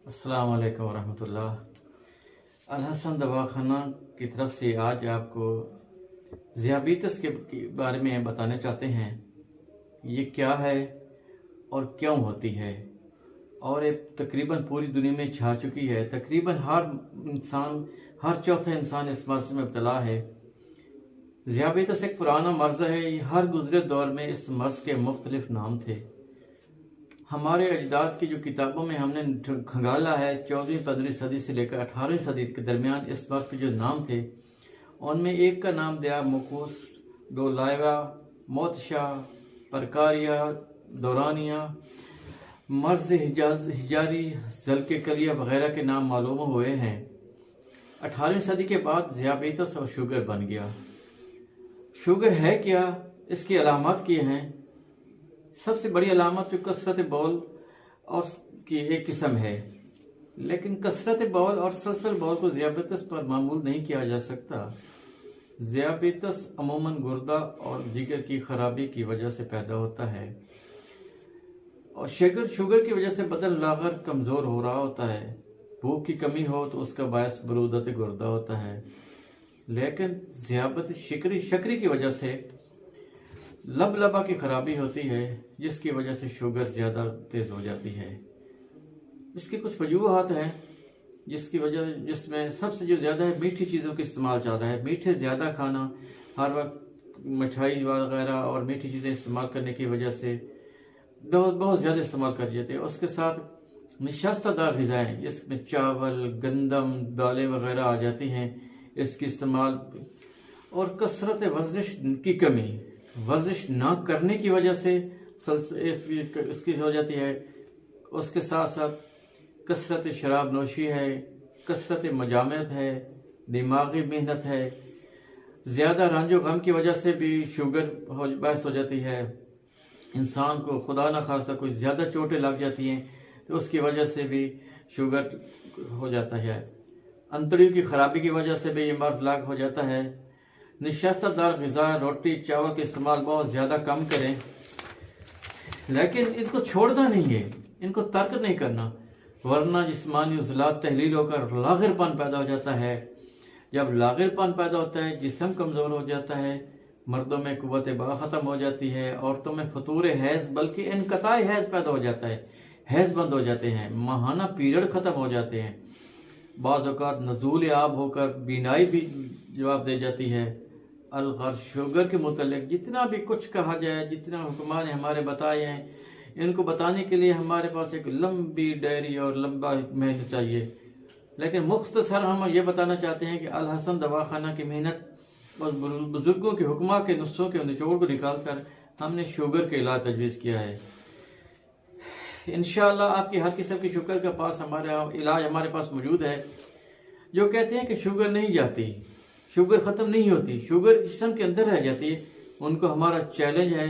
अस्सलाम वालेकुम वरहमतुल्लाह। अलहसन दवाखाना की तरफ से आज आपको ज़ियाबीतस के बारे में बताना चाहते हैं। ये क्या है और क्यों होती है, और ये तकरीबन पूरी दुनिया में छा चुकी है। तकरीबन हर चौथा इंसान इस मर्ज़ में मुब्तला है। ज़ियाबीतस एक पुराना मर्ज़ है। हर गुज़रे दौर में इस मर्ज़ के मुख्तलिफ नाम थे। हमारे अजदाद की जो किताबों में हमने खंगाला है, 14वीं-15वीं सदी से लेकर 18वीं सदी के दरमियान इस मर्ज़ के जो नाम थे, उनमें एक का नाम दिया मुकूस, दो लाइवा, मोतशा, परकारिया, दौरानिया, मर्ज़ हिजारी, ज़लके कलिया वगैरह के नाम मालूम हुए हैं। 18वीं सदी के बाद ज़ियाबीतस और शुगर बन गया। शुगर है क्या, इसकी अलामत क्या हैं? सबसे बड़ी अलामत जो कसरत बौल और की एक किस्म है, लेकिन कसरत बौल और सलसल बौल को ज़ियाबीतस पर मामूल नहीं किया जा सकता। ज़ियाबीतस अमूमन गुर्दा और जिगर की खराबी की वजह से पैदा होता है, और शुगर की वजह से बदन लागर कमज़ोर हो रहा होता है। भूख की कमी हो तो उसका बायस बरूदत गुर्दा होता है, लेकिन ज़ियाबीतस शकरी की वजह से लबा की खराबी होती है, जिसकी वजह से शुगर ज़्यादा तेज़ हो जाती है। इसकी कुछ वजूहात हैं जिसमें सबसे जो ज़्यादा है, मीठी चीज़ों का इस्तेमाल ज़्यादा है। मीठे ज़्यादा खाना, हर वक्त मिठाई वगैरह और मीठी चीज़ें इस्तेमाल करने की वजह से बहुत ज़्यादा इस्तेमाल कर जाते हैं। उसके साथ निशास्तदार ग़िज़ाएँ, जिसमें चावल, गंदम, दालें वगैरह आ जाती हैं, इसकी इस्तेमाल, और कसरत वर्जिश की कमी, वर्जिश ना करने की वजह से इसकी हो जाती है। उसके साथ साथ कसरत शराब नोशी है, कसरत मजामत है, दिमागी मेहनत है, ज़्यादा रंजो गम की वजह से भी शुगर बहस हो जाती है। इंसान को खुदा न खास्ता कोई ज़्यादा चोटें लग जाती हैं तो उसकी वजह से भी शुगर हो जाता है। अंतड़ियों की खराबी की वजह से भी ये मर्ज़ लाग हो जाता है। निशास्तदार ग़िज़ा, रोटी चावल का इस्तेमाल बहुत ज़्यादा कम करें, लेकिन इनको छोड़ना नहीं है, इनको तर्क नहीं करना, वरना जिस्मानी उज़लात तहलील होकर लाग़िरपन पैदा हो जाता है। जब लाग़िरपन पैदा होता है, जिस्म कमज़ोर हो जाता है, मर्दों में क़ुव्वत बा ख़त्म हो जाती है, औरतों में फतूर हैज़ बल्कि इनक़ताए हैज़ पैदा हो जाता है, हैज़ बंद हो जाते हैं, माहाना पीरियड ख़त्म हो जाते हैं। बाज़ औक़ात नज़ूल आब होकर बीनाई भी जवाब दे जाती है। अलग़र्ज़ शुगर के मुतल्लिक़ जितना भी कुछ कहा जाए, जितना हुक्मा ने हमारे बताए हैं, इनको बताने के लिए हमारे पास एक लंबी डायरी और लंबा मेहनत चाहिए। लेकिन मुख्तसर हम ये बताना चाहते हैं कि अल हसन दवाखाना की मेहनत और बुज़ुर्गों के हुक्मा के नुस्ख़ों के निचोड़ को निकाल कर हमने शुगर के इलाज तजवीज़ किया है। इंशाअल्लाह आपकी हर किस्म की शुगर के पास इलाज हमारे पास मौजूद है। जो कहते हैं कि शुगर नहीं जाती, शुगर ख़त्म नहीं होती, शुगर जिस्म के अंदर रह जाती है, उनको हमारा चैलेंज है,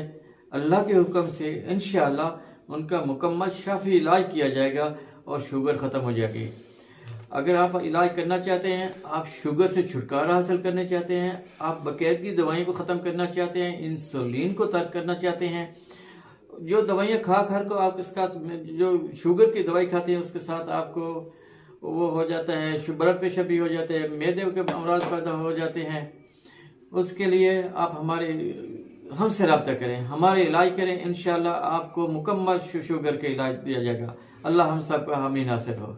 अल्लाह के हुक्म से इंशाअल्लाह उनका मुकम्मल शाफी इलाज किया जाएगा और शुगर ख़त्म हो जाएगी। अगर आप इलाज करना चाहते हैं, आप शुगर से छुटकारा हासिल करना चाहते हैं, आप बाकायदगी दवाइयों को ख़त्म करना चाहते हैं, इंसुलिन को तर्क करना चाहते हैं, जो दवाइयाँ खा को आप इसका जो शुगर की दवाई खाते हैं उसके साथ आपको वो हो जाता है, ब्लड प्रेशर भी हो जाता है, मैदे के अमराज पैदा हो जाते हैं, उसके लिए आप हमसे रब्ता करें, हमारे इलाज करें। इंशाअल्लाह आपको मुकम्मल शुगर का इलाज दिया जाएगा। अल्लाह हम सब का हामी नासिर हो।